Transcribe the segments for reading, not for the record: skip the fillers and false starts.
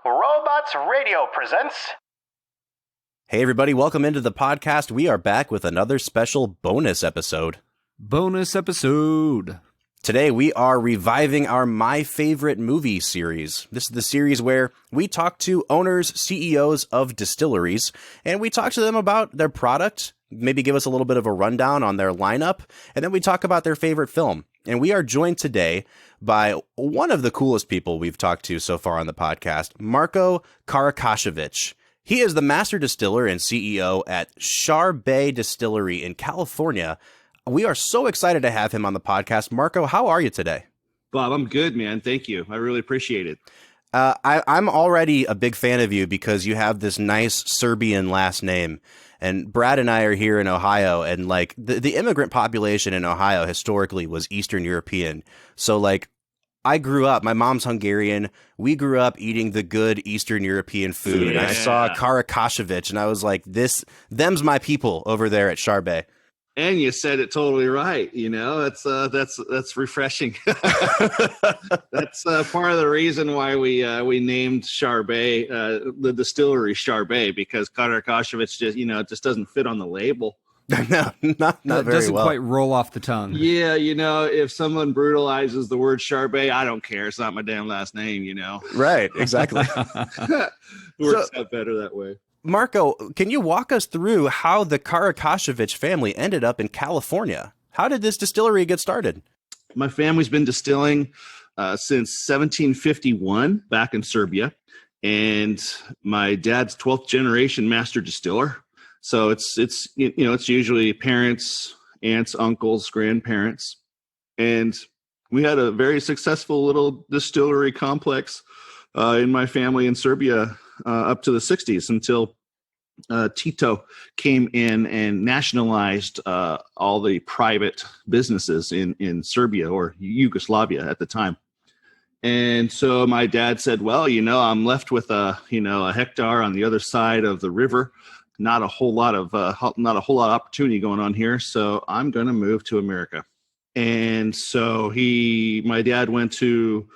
Robots Radio presents... Hey everybody, welcome into the podcast. We are back with another special bonus episode. Today we are reviving our My Favorite Movie series. This is the series where we talk to owners, CEOs of distilleries, and we talk to them about their product, maybe give us a little bit of a rundown on their lineup, and then we talk about their favorite film. And we are joined today by one of the coolest people we've talked to so far on the podcast, Marko Karakasevic. He is the master distiller and CEO at Charbay Distillery in California. We are so excited to have him on the podcast. Marko, how are you today? Bob, I'm good, man. Thank you. I really appreciate it. I'm already a big fan of you because you have this nice Serbian last name. And Brad and I are here in Ohio, and like the immigrant population in Ohio historically was Eastern European. So like I grew up, my mom's Hungarian. We grew up eating the good Eastern European food. And I saw Karakasevic and I was like, them's my people over there at Charbay. And you said it totally right. You know, that's refreshing. That's part of the reason why we named Charbay, the distillery Charbay, because Karakasevic just doesn't fit on the label. No, not very well. It doesn't quite roll off the tongue. Yeah, if someone brutalizes the word Charbay, I don't care. It's not my damn last name, Right, exactly. Works out better that way. Marko, can you walk us through how the Karakasevic family ended up in California? How did this distillery get started? My family's been distilling since 1751 back in Serbia, and my dad's 12th generation master distiller. So it's usually parents, aunts, uncles, grandparents, and we had a very successful little distillery complex in my family in Serbia up to the 60s until Tito came in and nationalized all the private businesses in Serbia or Yugoslavia at the time. And so my dad said, well, I'm left with a hectare on the other side of the river. Not a whole lot of opportunity going on here. So I'm going to move to America. And so my dad went to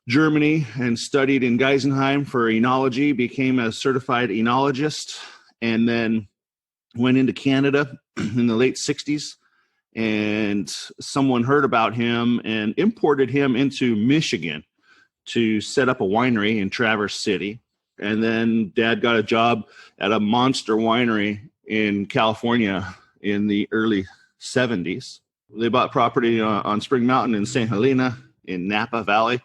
Germany and studied in Geisenheim for enology, became a certified enologist, and then went into Canada in the late 60s. And someone heard about him and imported him into Michigan to set up a winery in Traverse City. And then Dad got a job at a monster winery in California in the early 70s. They bought property on Spring Mountain in St. Helena in Napa Valley.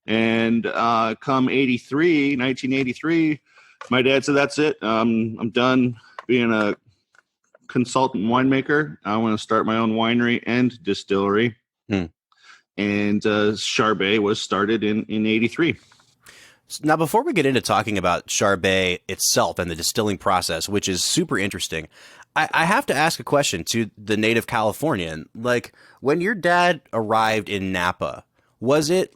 And come 1983, my dad said, that's it. I'm done being a consultant winemaker. I want to start my own winery and distillery. And Charbay was started in 83. Now, before we get into talking about Charbay itself and the distilling process, which is super interesting, I have to ask a question to the native Californian. Like, when your dad arrived in Napa, was it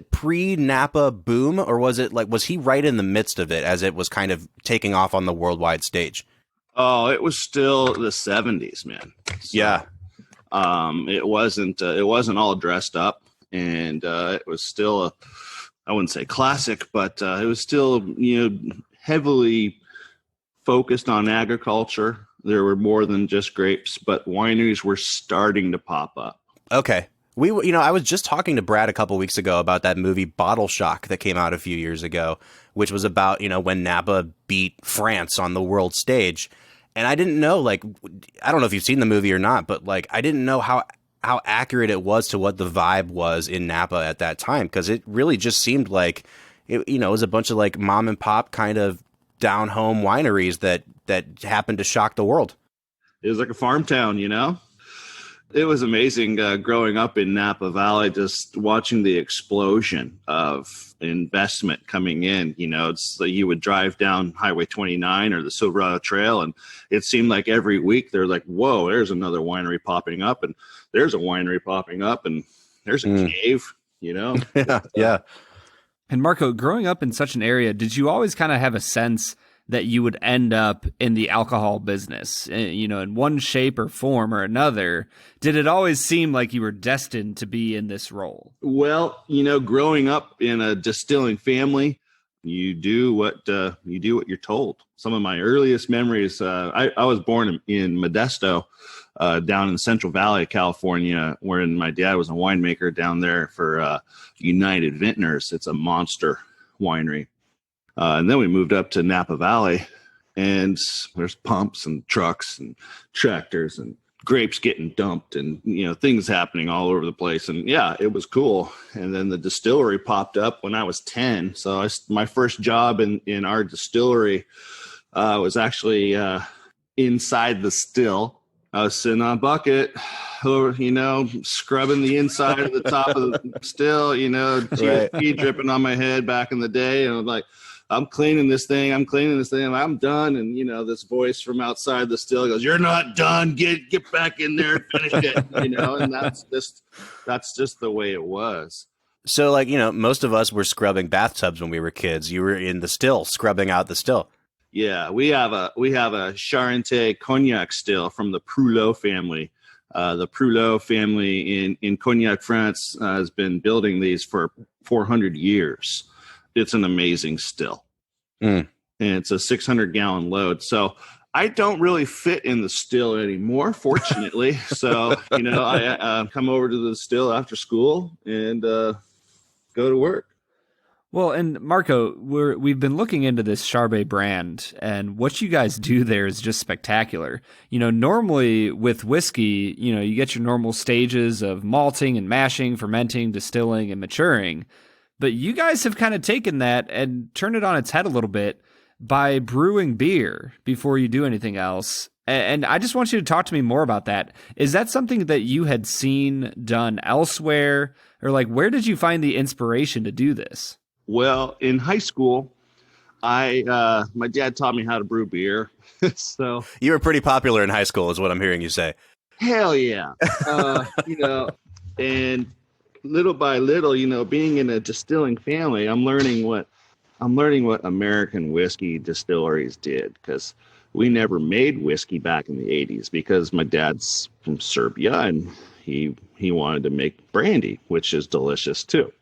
pre-Napa boom, or was he right in the midst of it as it was kind of taking off on the worldwide stage? Oh, it was still the 70s, man. So, yeah. It wasn't all dressed up, and it was still I wouldn't say classic, but it was still, heavily focused on agriculture. There were more than just grapes, but wineries were starting to pop up. Okay. I was just talking to Brad a couple weeks ago about that movie Bottle Shock that came out a few years ago, which was about, when Napa beat France on the world stage. And I didn't know, I don't know if you've seen the movie or not, but I didn't know how accurate it was to what the vibe was in Napa at that time, because it really just seemed like it was a bunch of mom and pop kind of down home wineries that happened to shock the world. It was like a farm town, It was amazing growing up in Napa Valley, just watching the explosion of investment coming in. You would drive down Highway 29 or the Silverado Trail, and it seemed like every week they're like, whoa, there's another winery popping up, and there's a winery popping up, and there's a cave, Yeah. And Marko, growing up in such an area, did you always kind of have a sense that you would end up in the alcohol business, in one shape or form or another? Did it always seem like you were destined to be in this role? Well, growing up in a distilling family, you do what you're told. Some of my earliest memories, I was born in Modesto, down in the Central Valley of California, wherein my dad was a winemaker down there for United Vintners. It's a monster winery. And then we moved up to Napa Valley, and there's pumps and trucks and tractors and grapes getting dumped and, things happening all over the place. And yeah, it was cool. And then the distillery popped up when I was 10. So my first job in our distillery was actually inside the still. I was sitting on a bucket, scrubbing the inside of the top of the still, GSP dripping on my head back in the day. And I was like, I'm cleaning this thing. I'm done. And, this voice from outside the still goes, "You're not done. Get back in there and finish it." And that's just the way it was. So most of us were scrubbing bathtubs when we were kids. You were in the still, scrubbing out the still. Yeah, we have a Charente cognac still from the Prulot family. The Prulot family in Cognac, France, has been building these for 400 years. It's an amazing still. And it's a 600-gallon load. So I don't really fit in the still anymore, fortunately. So, I come over to the still after school and go to work. Well, and Marko, we've been looking into this Charbay brand, and what you guys do there is just spectacular. Normally with whiskey, you get your normal stages of malting and mashing, fermenting, distilling, and maturing. But you guys have kind of taken that and turned it on its head a little bit by brewing beer before you do anything else. And I just want you to talk to me more about that. Is that something that you had seen done elsewhere? Or where did you find the inspiration to do this? Well, in high school, my dad taught me how to brew beer. So you were pretty popular in high school, is what I'm hearing you say. Hell yeah. And little by little, being in a distilling family, I'm learning what American whiskey distilleries did, because we never made whiskey back in the 80s because my dad's from Serbia and he wanted to make brandy, which is delicious too.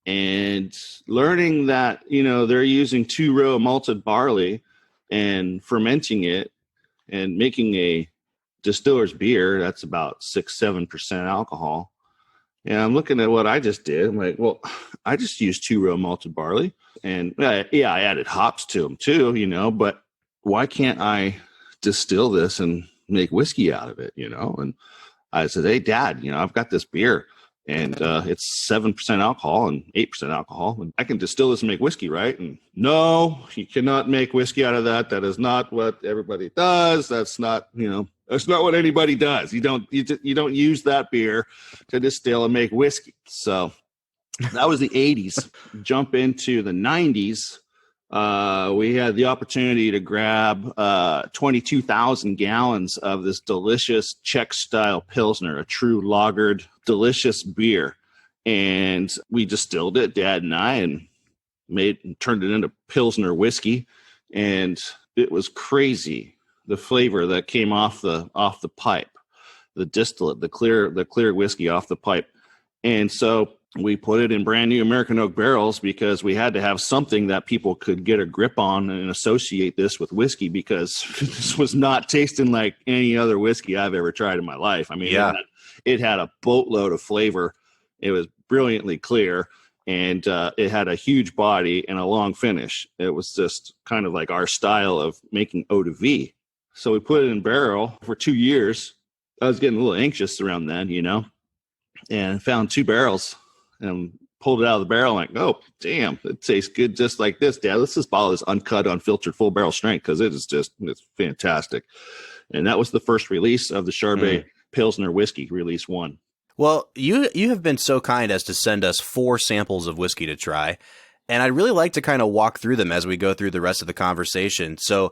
And learning that, they're using 2-row malted barley and fermenting it and making a distiller's beer that's about 6-7% alcohol. And I'm looking at what I just did. I'm like, well, I just used 2-row malted barley. And I added hops to them too, but why can't I distill this and make whiskey out of it, And I said, "Hey, Dad, I've got this beer and it's 7% alcohol and 8% alcohol. And I can distill this and make whiskey, right?" And no, you cannot make whiskey out of that. That is not what everybody does. That's not, that's not what anybody does. You don't use that beer to distill and make whiskey. So that was the 80s. Jump into the 90s. We had the opportunity to grab 22,000 gallons of this delicious Czech-style Pilsner, a true lagered, delicious beer. And we distilled it, Dad and I, and turned it into Pilsner whiskey. And it was crazy, the flavor that came off the pipe, the distillate, the clear whiskey off the pipe. And so we put it in brand new American oak barrels because we had to have something that people could get a grip on and associate this with whiskey, because this was not tasting like any other whiskey I've ever tried in my life. I mean, yeah. It had a boatload of flavor. It was brilliantly clear, and it had a huge body and a long finish. It was just kind of like our style of making eau de vie. So we put it in barrel for 2 years. I was getting a little anxious around then, and found 2 barrels and pulled it out of the barrel. Like, oh, damn, it tastes good just like this, Dad. Let's just bottle this uncut, unfiltered, full barrel strength, because it's fantastic. And that was the first release of the Charbay Pilsner whiskey, release 1. Well, you have been so kind as to send us 4 samples of whiskey to try, and I'd really like to kind of walk through them as we go through the rest of the conversation. So,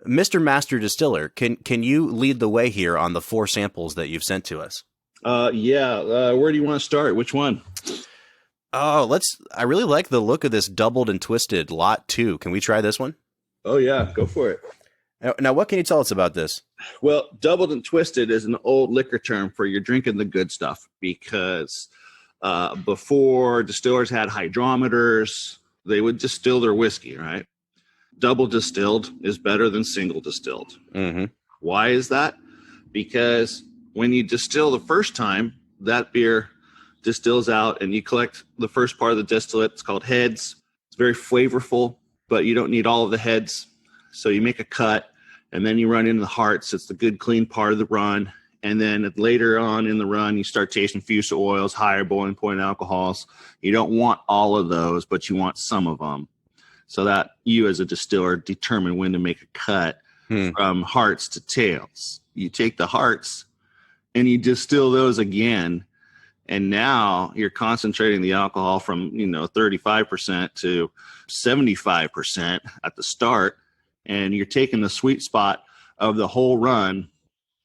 Mr. Master Distiller, can you lead the way here on the 4 samples that you've sent to us? Where do you want to start? Which one? Oh, I really like the look of this Doubled and Twisted Lot 2. Can we try this one? Oh, yeah, go for it. Now, what can you tell us about this? Well, Doubled and Twisted is an old liquor term for you're drinking the good stuff, because before distillers had hydrometers, they would distill their whiskey, right? Double distilled is better than single distilled. Mm-hmm. Why is that? Because when you distill the first time, that beer distills out and you collect the first part of the distillate. It's called heads. It's very flavorful, but you don't need all of the heads. So you make a cut and then you run into the hearts. It's the good, clean part of the run. And then later on in the run, you start tasting fusel oils, higher boiling point alcohols. You don't want all of those, but you want some of them. So that you as a distiller determine when to make a cut from hearts to tails. You take the hearts and you distill those again. And now you're concentrating the alcohol from, 35% to 75% at the start. And you're taking the sweet spot of the whole run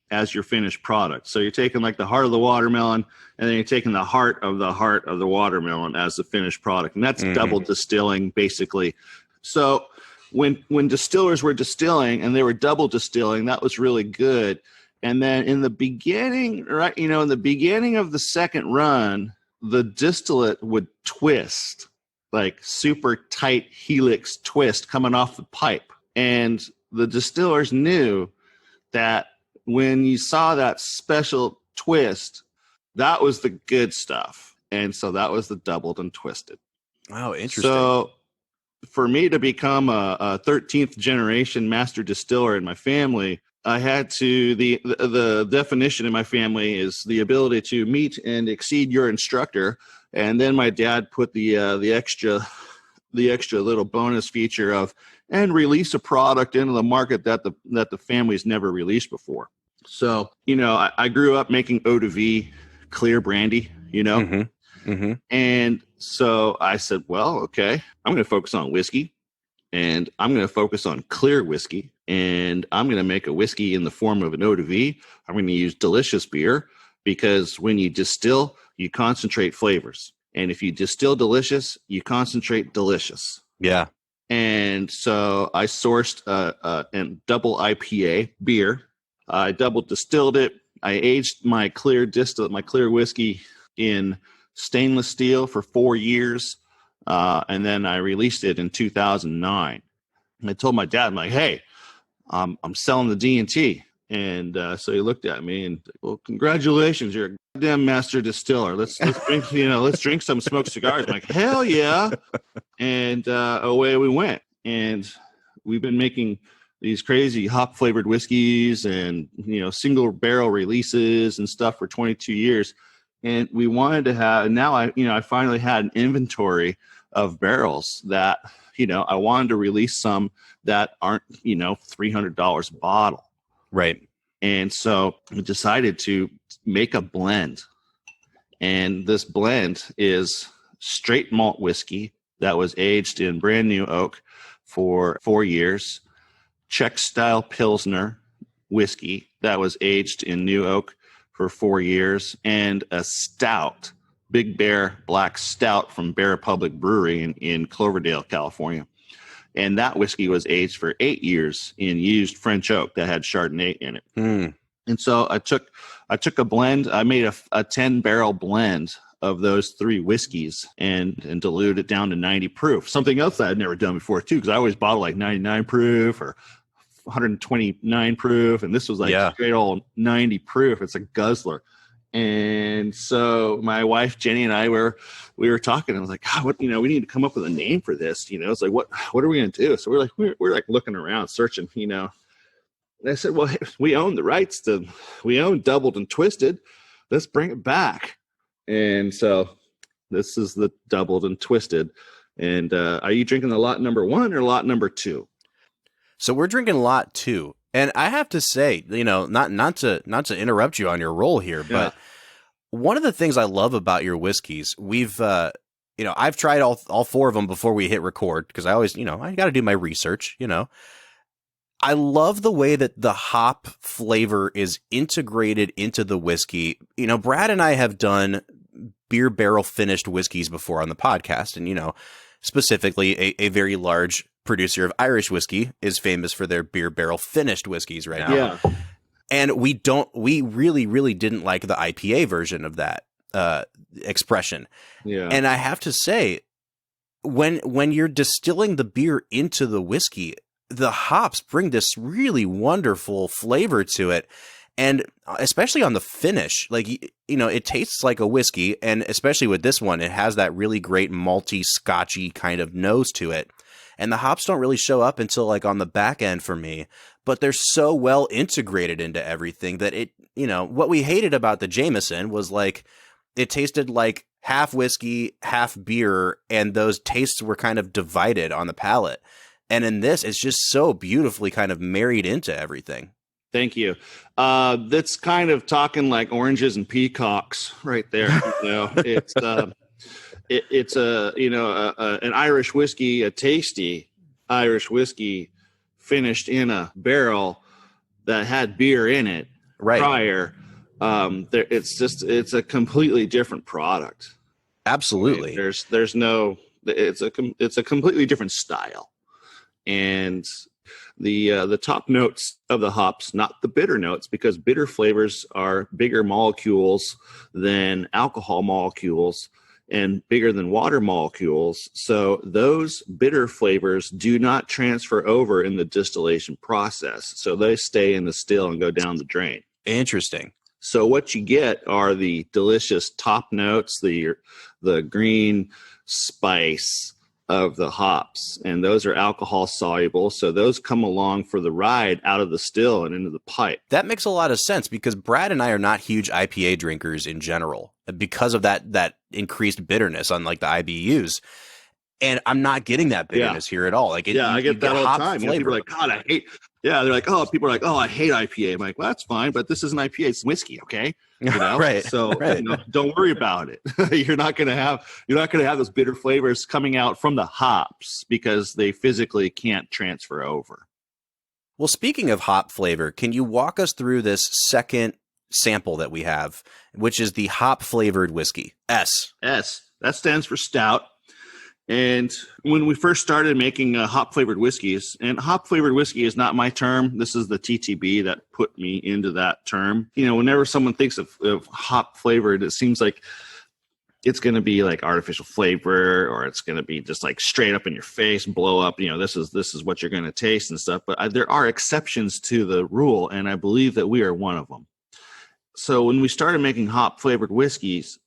as your finished product. So you're taking like the heart of the watermelon, and then you're taking the heart of the watermelon as the finished product. And that's double distilling, basically. So when distillers were distilling and they were double distilling, that was really good. And then in the beginning, right, in the beginning of the second run, the distillate would twist, like super tight helix twist coming off the pipe. And the distillers knew that when you saw that special twist, that was the good stuff. And so that was the doubled and twisted. Oh, interesting. So for me to become a 13th generation master distiller in my family, I had to, the definition in my family is the ability to meet and exceed your instructor. And then my dad put the extra little bonus feature of, and release a product into the market that the family's never released before. So, I grew up making eau de vie, clear brandy, And so I said, well, okay, I'm going to focus on whiskey, and I'm going to focus on clear whiskey, and I'm going to make a whiskey in the form of an eau de vie. I'm going to use delicious beer, because when you distill, you concentrate flavors. And if you distill delicious, you concentrate delicious. Yeah. And so I sourced a double IPA beer. I double distilled it. I aged my clear whiskey in stainless steel for 4 years. And then I released it in 2009. And I told my dad, I'm like, hey, I'm selling the D&T. And so he looked at me and, well, congratulations, you're a goddamn master distiller. Let's drink, let's drink some smoked cigars. I'm like, hell yeah. And away we went. And we've been making these crazy hop flavored whiskeys and, single barrel releases and stuff for 22 years. And we wanted to have, now I finally had an inventory of barrels that, I wanted to release some that aren't, $300 a bottle. Right. And so we decided to make a blend. And this blend is straight malt whiskey that was aged in brand new oak for 4 years, Czech style Pilsner whiskey that was aged in new oak for 4 years, and a stout, Big Bear Black Stout from Bear Republic Brewery in Cloverdale, California. And that whiskey was aged for 8 years in used French oak that had Chardonnay in it. And so I took a blend. I made a 10-barrel blend of those three whiskeys and diluted it down to 90 proof. Something else that I'd never done before too, because I always bottled like 99 proof or 129 proof, and this was like straight old 90 proof. It's a guzzler. And so my wife Jenny and I we were talking. I was like, God, we need to come up with a name for this. It's like, what are we going to do? So we're like looking around, searching. And I said, well, hey, we own the rights we own Doubled and Twisted. Let's bring it back. And so this is the Doubled and Twisted. And are you drinking the lot number 1 or lot number 2? So we're drinking lot 2. And I have to say, not to interrupt you on your roll here, but one of the things I love about your whiskeys, we've, I've tried all 4 of them before we hit record, because I always, I got to do my research, I love the way that the hop flavor is integrated into the whiskey. Brad and I have done beer barrel finished whiskeys before on the podcast, and, specifically a very large producer of Irish whiskey is famous for their beer barrel finished whiskeys right now. Yeah. And we really, really didn't like the IPA version of that expression. Yeah. And I have to say, when you're distilling the beer into the whiskey, the hops bring this really wonderful flavor to it. And especially on the finish, like, it tastes like a whiskey. And especially with this one, it has that really great malty, scotchy kind of nose to it. And the hops don't really show up until like on the back end for me, but they're so well integrated into everything that what we hated about the Jameson was like, it tasted like half whiskey, half beer, and those tastes were kind of divided on the palate. And in this, it's just so beautifully kind of married into everything. Thank you. That's kind of talking like oranges and peacocks right there. It's it's an Irish whiskey, a tasty Irish whiskey finished in a barrel that had beer in it prior. It's a completely different product. Absolutely. I mean, it's a completely different style. And the top notes of the hops, not the bitter notes, because bitter flavors are bigger molecules than alcohol molecules and bigger than water molecules. So those bitter flavors do not transfer over in the distillation process. So they stay in the still and go down the drain. Interesting. So what you get are the delicious top notes, the green spice of the hops, and those are alcohol soluble, so those come along for the ride out of the still and into the pipe. That makes a lot of sense because Brad and I are not huge IPA drinkers in general because of that increased bitterness on like the IBUs. And I'm not getting that bitterness here at all. Like, I get that all the time. People are like, God, I hate. Yeah, they're like, people are like, I hate IPA. I'm like, well, that's fine, but this isn't IPA; it's whiskey, okay? Right. So don't worry about it. You're not gonna have those bitter flavors coming out from the hops because they physically can't transfer over. Well, speaking of hop flavor, can you walk us through this second sample that we have, which is the hop flavored whiskey? S. That stands for stout. And when we first started making hop-flavored whiskeys, and hop-flavored whiskey is not my term. This is the TTB that put me into that term. Whenever someone thinks of hop-flavored, it seems like it's going to be like artificial flavor, or it's going to be just like straight up in your face, blow up. This is what you're going to taste and stuff. But there are exceptions to the rule, and I believe that we are one of them. So when we started making hop-flavored whiskeys,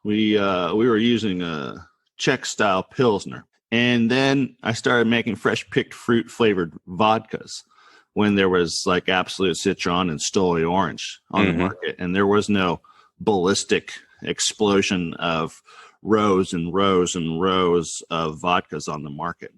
we were using a Czech style Pilsner. And then I started making fresh picked fruit flavored vodkas when there was like Absolute Citron and Stoli Orange on the market. And there was no ballistic explosion of rows and rows and rows of vodkas on the market.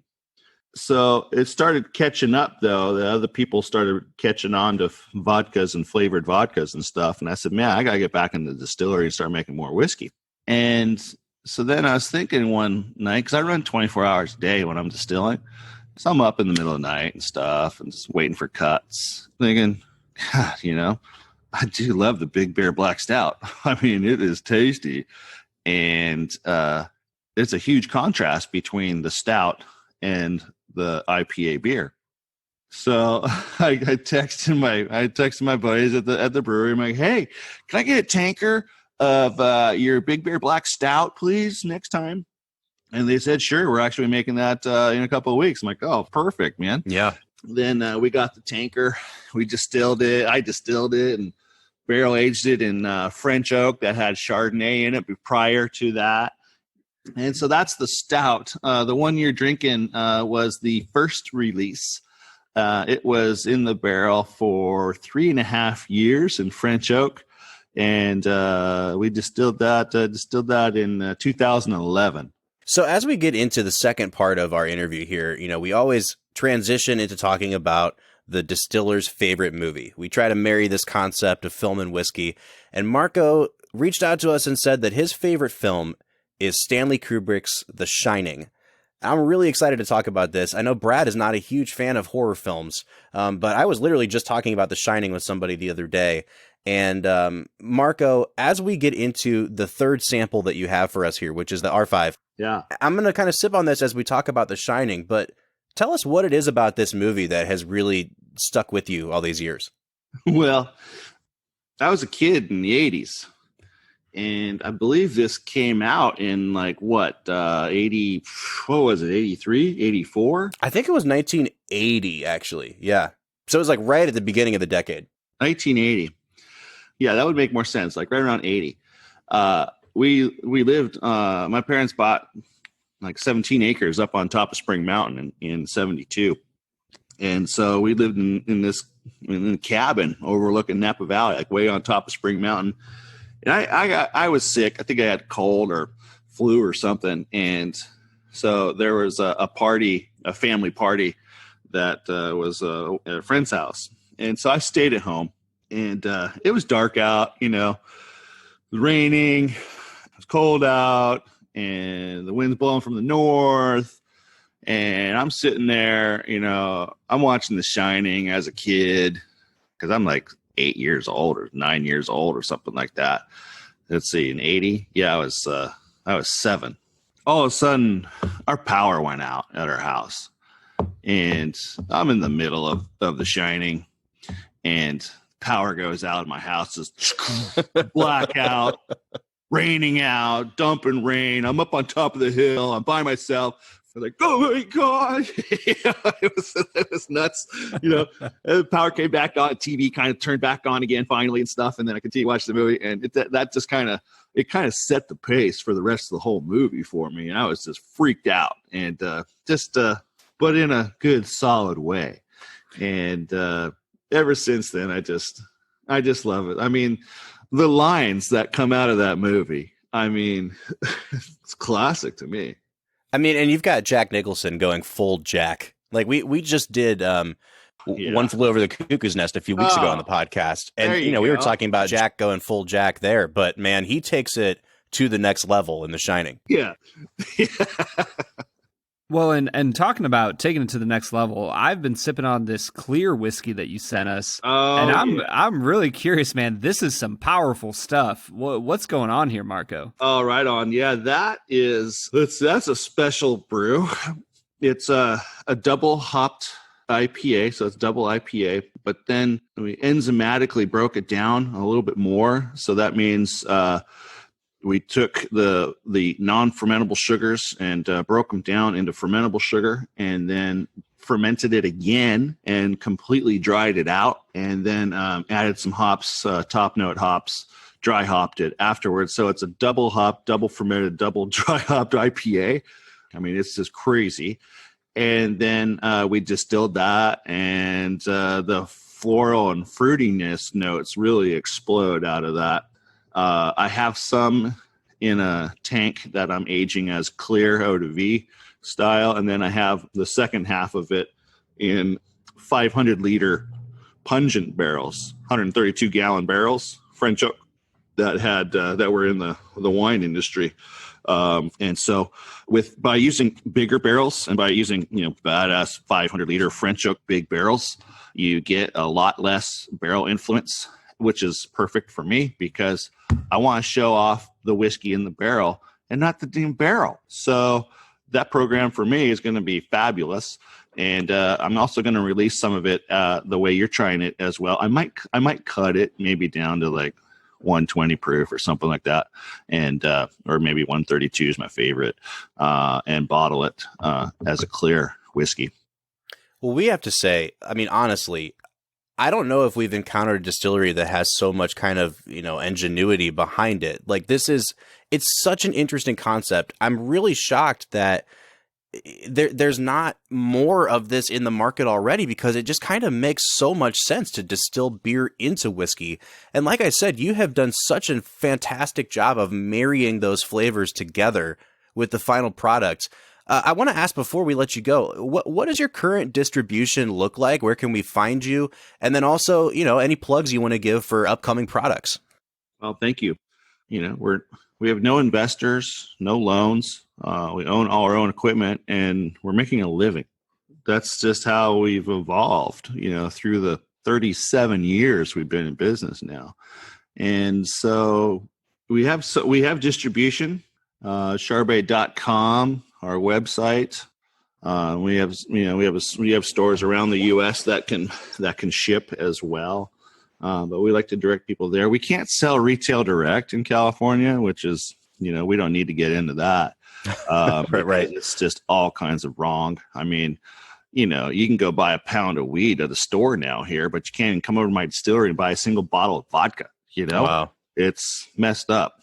So it started catching up, though. The other people started catching on to vodkas and flavored vodkas and stuff. And I said, man, I got to get back in the distillery and start making more whiskey. And so then I was thinking one night, because I run 24 hours a day when I'm distilling. So I'm up in the middle of the night and stuff and just waiting for cuts, thinking, God, I do love the Big Bear Black Stout. I mean, it is tasty. And it's a huge contrast between the stout and the IPA beer. So I texted my buddies at the brewery. I'm like, hey, can I get a tanker of your Big Bear Black Stout, please, next time? And they said, sure, we're actually making that in a couple of weeks. I'm like, oh, perfect, man. Yeah. Then we got the tanker. We distilled it. I distilled it and barrel aged it in French oak that had Chardonnay in it prior to that. And so that's the stout. The one you're drinking was the first release. It was in the barrel for 3.5 years in French oak. And we distilled that in 2011. So as we get into the second part of our interview here, we always transition into talking about the distiller's favorite movie. We try to marry this concept of film and whiskey. And Marko reached out to us and said that his favorite film is Stanley Kubrick's The Shining. I'm really excited to talk about this. I know Brad is not a huge fan of horror films, but I was literally just talking about The Shining with somebody the other day. And Marko, as we get into the third sample that you have for us here, which is the R5, I'm going to kind of sip on this as we talk about The Shining, but tell us what it is about this movie that has really stuck with you all these years. Well, I was a kid in the 80s, And I believe this came out in like what 80? What was it? 83, 84? I think it was 1980, actually. Yeah. So it was like right at the beginning of the decade. 1980. Yeah, that would make more sense. Like right around 80. We lived. My parents bought like 17 acres up on top of Spring Mountain in 72, and so we lived in this a cabin overlooking Napa Valley, like way on top of Spring Mountain. And I was sick. I think I had cold or flu or something. And so there was a party, a family party that was at a friend's house. And so I stayed at home, and it was dark out, it was raining, it was cold out, and the wind's blowing from the north. And I'm sitting there, I'm watching The Shining as a kid because I'm like 8 years old or 9 years old or something like that. Let's see, in 80. Yeah, I was 7. All of a sudden our power went out at our house, and I'm in the middle of The Shining, and power goes out in my house, just blackout, raining out, dumping rain. I'm up on top of the hill. I'm by myself. I was like, oh my God. It was nuts. The power came back on, TV kind of turned back on again finally and stuff. And then I continued watching the movie, and that just kind of set the pace for the rest of the whole movie for me. And I was just freaked out, and but in a good, solid way. And ever since then, I just love it. I mean, the lines that come out of that movie, I mean, it's classic to me. I mean, and you've got Jack Nicholson going full Jack. Like we just did One Flew Over the Cuckoo's Nest a few weeks ago on the podcast. And, we were talking about Jack going full Jack there. But, man, he takes it to the next level in The Shining. Yeah. Well, and talking about taking it to the next level, I've been sipping on this clear whiskey that you sent us. And I'm really curious, man. This is some powerful stuff. What's going on here, Marko? Oh, right on. Yeah, that's a special brew. It's a double hopped IPA, so it's double IPA, but then we enzymatically broke it down a little bit more. So that means we took the non-fermentable sugars and broke them down into fermentable sugar, and then fermented it again and completely dried it out, and then added some hops, top note hops, dry hopped it afterwards. So it's a double hop, double fermented, double dry hopped IPA. I mean, it's just crazy. And then we distilled that, and the floral and fruitiness notes really explode out of that. I have some in a tank that I'm aging as clear eau de vie style, and then I have the second half of it in 500-liter pungent barrels, 132-gallon barrels, French oak, that were in the wine industry. And so by using bigger barrels and by using, badass 500-liter French oak big barrels, you get a lot less barrel influence, which is perfect for me because I want to show off the whiskey in the barrel and not the damn barrel. So that program for me is going to be fabulous. And I'm also going to release some of it the way you're trying it as well. I might cut it maybe down to like 120 proof or something like that, and or maybe 132 is my favorite, and bottle it as a clear whiskey. Well, we have to say, I mean, honestly, I don't know if we've encountered a distillery that has so much kind of, ingenuity behind it. Like it's such an interesting concept. I'm really shocked that there's not more of this in the market already, because it just kind of makes so much sense to distill beer into whiskey. And like I said, you have done such a fantastic job of marrying those flavors together with the final product. I want to ask before we let you go, what does your current distribution look like? Where can we find you? And then also, any plugs you want to give for upcoming products? Well, thank you. We have no investors, no loans. We own all our own equipment, and we're making a living. That's just how we've evolved, through the 37 years we've been in business now. And so we have distribution, Charbay.com, our website. We have stores around the U.S. that can ship as well. But we like to direct people there. We can't sell retail direct in California, which is, we don't need to get into that. Right. It's just all kinds of wrong. I mean, you can go buy a pound of weed at a store now here, but you can't even come over to my distillery and buy a single bottle of vodka. Wow. It's messed up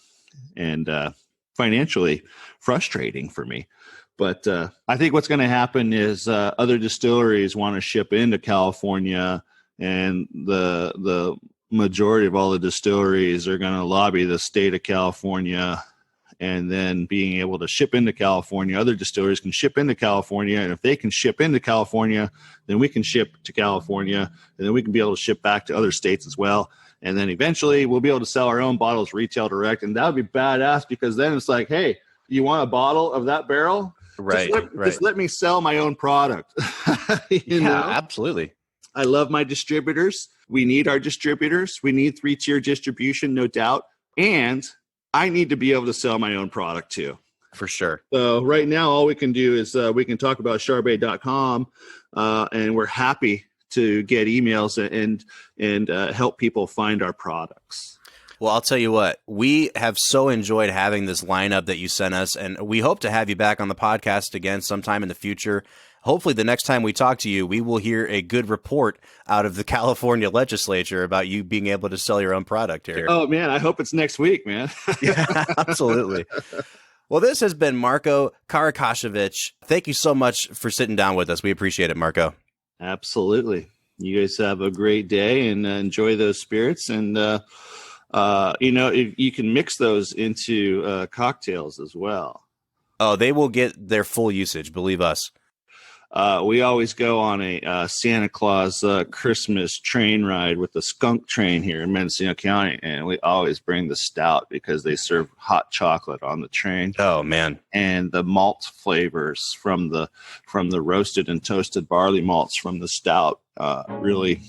and financially frustrating for me. But I think what's going to happen is other distilleries want to ship into California, and the majority of all the distilleries are going to lobby the state of California. And then being able to ship into California, other distilleries can ship into California. And if they can ship into California, then we can ship to California. And then we can be able to ship back to other states as well. And then eventually we'll be able to sell our own bottles retail direct. And that would be badass, because then it's like, hey, you want a bottle of that barrel? Right. Just let me sell my own product. Absolutely. I love my distributors. We need our distributors. We need 3-tier distribution, no doubt. And I need to be able to sell my own product too. For sure. So right now, all we can do is we can talk about charbay.com, and we're happy to get emails and help people find our products. Well, I'll tell you what, we have so enjoyed having this lineup that you sent us, and we hope to have you back on the podcast again sometime in the future. Hopefully the next time we talk to you, we will hear a good report out of the California legislature about you being able to sell your own product here. Oh, man, I hope it's next week, man. Yeah, absolutely. Well, this has been Marko Karakasevic. Thank you so much for sitting down with us. We appreciate it, Marko. Absolutely. You guys have a great day and enjoy those spirits. And, you can mix those into cocktails as well. Oh, they will get their full usage, believe us. We always go on a Santa Claus Christmas train ride with the skunk train here in Mendocino County, and we always bring the stout because they serve hot chocolate on the train. Oh man! And the malt flavors from the roasted and toasted barley malts from the stout really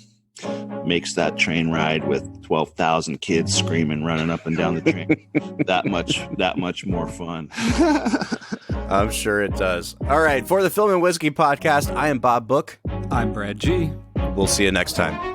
makes that train ride with 12,000 kids screaming, running up and down the train that much more fun. I'm sure it does. All right. For the Film and Whiskey podcast, I am Bob Book. I'm Brad G. We'll see you next time.